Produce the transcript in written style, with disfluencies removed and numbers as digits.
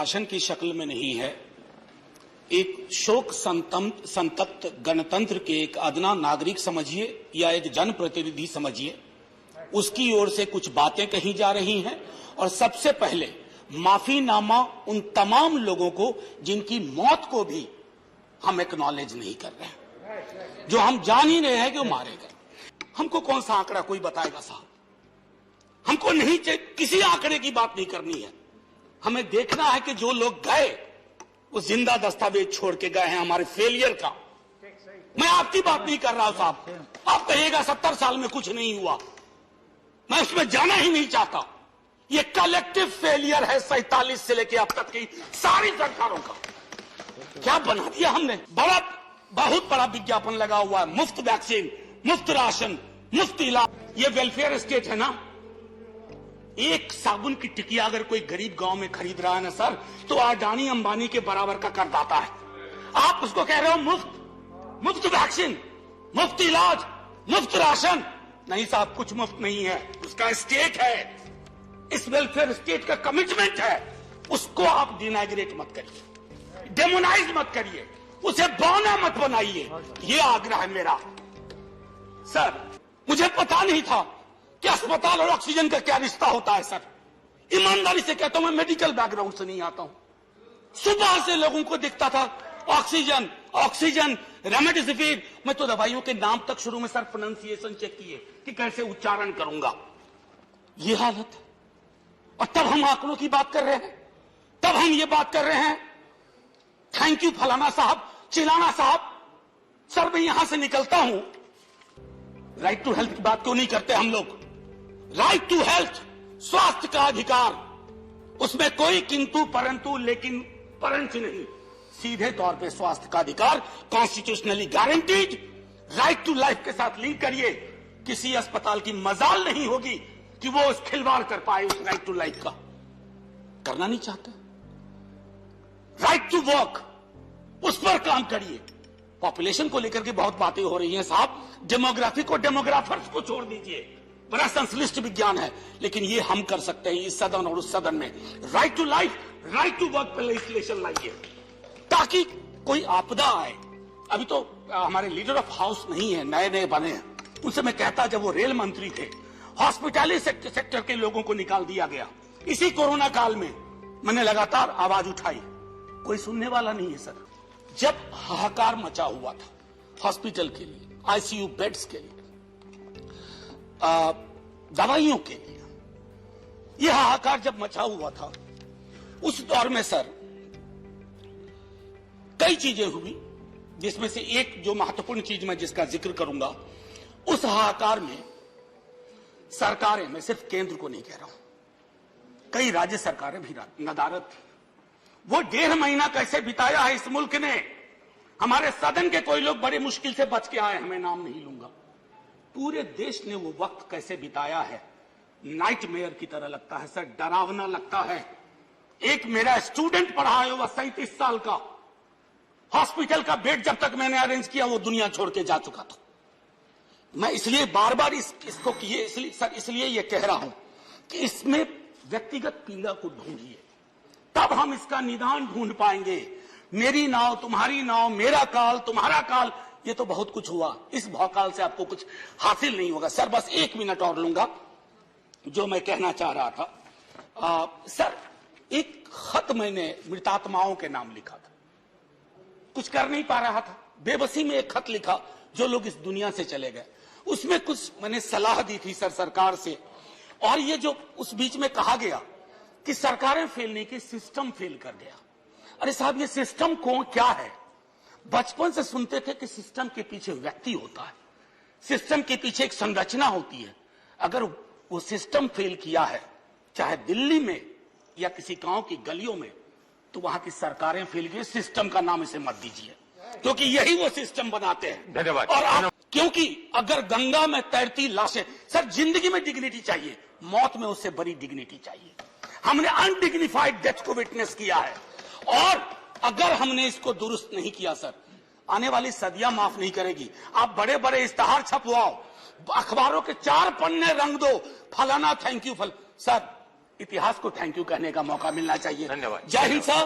भाषण की शक्ल में नहीं है, एक शोक संतप्त गणतंत्र के एक अदना नागरिक समझिए या एक जनप्रतिनिधि समझिए, उसकी ओर से कुछ बातें कही जा रही हैं। और सबसे पहले माफीनामा उन तमाम लोगों को जिनकी मौत को भी हम एक्नॉलेज नहीं कर रहे हैं, जो हम जान ही रहे हैं कि वो मारे गए। हमको कौन सा आंकड़ा कोई बताएगा साहब? हमको नहीं किसी आंकड़े की बात नहीं करनी है। हमें देखना है कि जो लोग गए वो जिंदा दस्तावेज छोड़ के गए हैं हमारे फेलियर का। मैं आपकी बात नहीं कर रहा हूं साहब। आप कहिएगा 70 साल में कुछ नहीं हुआ, मैं उसमें जाना ही नहीं चाहता। ये कलेक्टिव फेलियर है 47 से लेकर अब तक की सारी सरकारों का। क्या बना दिया हमने? बहुत बड़ा विज्ञापन लगा हुआ है, मुफ्त वैक्सीन, मुफ्त राशन, मुफ्त इलाज। ये वेलफेयर स्टेट है ना? एक साबुन की टिकिया अगर कोई गरीब गांव में खरीद रहा है ना सर, तो अडानी अंबानी के बराबर का करदाता है। आप उसको कह रहे हो मुफ्त वैक्सीन, मुफ्त इलाज, मुफ्त राशन। नहीं साहब, कुछ मुफ्त नहीं है। उसका स्टेट है, इस वेलफेयर स्टेट का कमिटमेंट है। उसको आप डिनाइग्रेट मत करिए, डेमोनाइज मत करिए, उसे बौना मत बनाइए। ये आग्रह है मेरा। सर, मुझे पता नहीं था कि अस्पताल और ऑक्सीजन का क्या रिश्ता होता है। सर, ईमानदारी से कहता हूं, मैं मेडिकल बैकग्राउंड से नहीं आता हूं। सुबह से लोगों को दिखता था ऑक्सीजन ऑक्सीजन, रेमडेसिविर। मैं तो दवाइयों के नाम तक शुरू में सर प्रोनाउंसिएशन चेक किए कि कैसे उच्चारण करूंगा। ये हालत है। और तब हम आंकड़ों की बात कर रहे हैं, तब हम ये बात कर रहे हैं थैंक यू फलाना साहब, चिलाना साहब। सर, मैं यहां से निकलता हूं, राइट टू हेल्थ की बात क्यों नहीं करते हम लोग? राइट टू हेल्थ, स्वास्थ्य का अधिकार, उसमें कोई किंतु परंतु लेकिन परंच नहीं। सीधे तौर पे स्वास्थ्य का अधिकार constitutionally guaranteed. Right to life के साथ लिंक करिए। किसी अस्पताल की मजाल नहीं होगी कि वो उस खिलवाड़ कर पाए उस राइट टू लाइफ का। करना नहीं चाहते। राइट टू वर्क, उस पर काम करिए। पॉपुलेशन को लेकर के बहुत बातें हो रही हैं साहब। डेमोग्राफी को डेमोग्राफर्स को छोड़ दीजिए, बड़ा संश्लिष्ट विज्ञान है, लेकिन ये हम कर सकते हैं इस सदन और उस सदन में। Right to life, right to work पर लेजिस्लेशन लाइए ताकि कोई आपदा आए। अभी तो हमारे लीडर ऑफ हाउस नहीं है, नए नए बने हैं। उनसे मैं कहता, जब वो रेल मंत्री थे, हॉस्पिटैलिटी सेक्टर के लोगों को निकाल दिया गया। इसी कोरोना काल में मैंने लगातार आवाज उठाई, कोई सुनने वाला नहीं है सर। जब हाहाकार मचा हुआ था हॉस्पिटल के लिए, आईसीयू बेड्स के लिए, दवाइयों के लिए, यह हाहाकार जब मचा हुआ था, उस दौर में सर कई चीजें हुई, जिसमें से एक जो महत्वपूर्ण चीज मैं जिसका जिक्र करूंगा, उस हाहाकार में सरकारें, मैं सिर्फ केंद्र को नहीं कह रहा हूं, कई राज्य सरकारें भी नदारत थी। वो 1.5 महीना कैसे बिताया है इस मुल्क ने। हमारे सदन के कोई लोग बड़े मुश्किल से बच के आए, मैं नाम नहीं लूंगा। पूरे देश ने वो वक्त कैसे बिताया है, नाइटमेयर की तरह लगता है सर, डरावना लगता है। एक मेरा स्टूडेंट पढ़ा है, वह 37 साल का, हॉस्पिटल का बेड जब तक मैंने अरेंज किया वो दुनिया छोड़ के जा चुका था। मैं इसलिए बार बार इसको इसलिए ये कह रहा हूं कि इसमें व्यक्तिगत पीड़ा को ढूंढिए, तब हम इसका निदान ढूंढ पाएंगे। मेरी नाव तुम्हारी नाव, मेरा काल तुम्हारा काल, ये तो बहुत कुछ हुआ। इस भौकाल से आपको कुछ हासिल नहीं होगा। सर, बस 1 मिनट और लूंगा। जो मैं कहना चाह रहा था, सर, एक खत मैंने मृतात्माओं के नाम लिखा था, कुछ कर नहीं पा रहा था, बेबसी में एक खत लिखा, जो लोग इस दुनिया से चले गए। उसमें कुछ मैंने सलाह दी थी सर सरकार से, और ये जो उस बीच में कहा गया कि सरकारें फेल नहीं की, सिस्टम फेल कर गया। अरे साहब, ये सिस्टम कौन क्या है? बचपन से सुनते थे कि सिस्टम के पीछे व्यक्ति होता है, सिस्टम के पीछे एक संरचना होती है। अगर वो सिस्टम फेल किया है, चाहे दिल्ली में या किसी गांव की गलियों में, तो वहां की सरकारें फेल की। सिस्टम का नाम इसे मत दीजिए, क्योंकि यही वो सिस्टम बनाते हैं। धन्यवाद। और क्योंकि अगर गंगा में तैरती लाशें, सर, जिंदगी में डिग्निटी चाहिए, मौत में उससे बड़ी डिग्निटी चाहिए। हमने अनडिग्निफाइड डेथ को विटनेस किया है, और अगर हमने इसको दुरुस्त नहीं किया सर, आने वाली सदियां माफ नहीं करेगी। आप बड़े बड़े इश्तहार छपवाओ, अखबारों के 4 पन्ने रंग दो, फलाना थैंक यू सर, इतिहास को थैंक यू कहने का मौका मिलना चाहिए। धन्यवाद। जय हिंद साहब।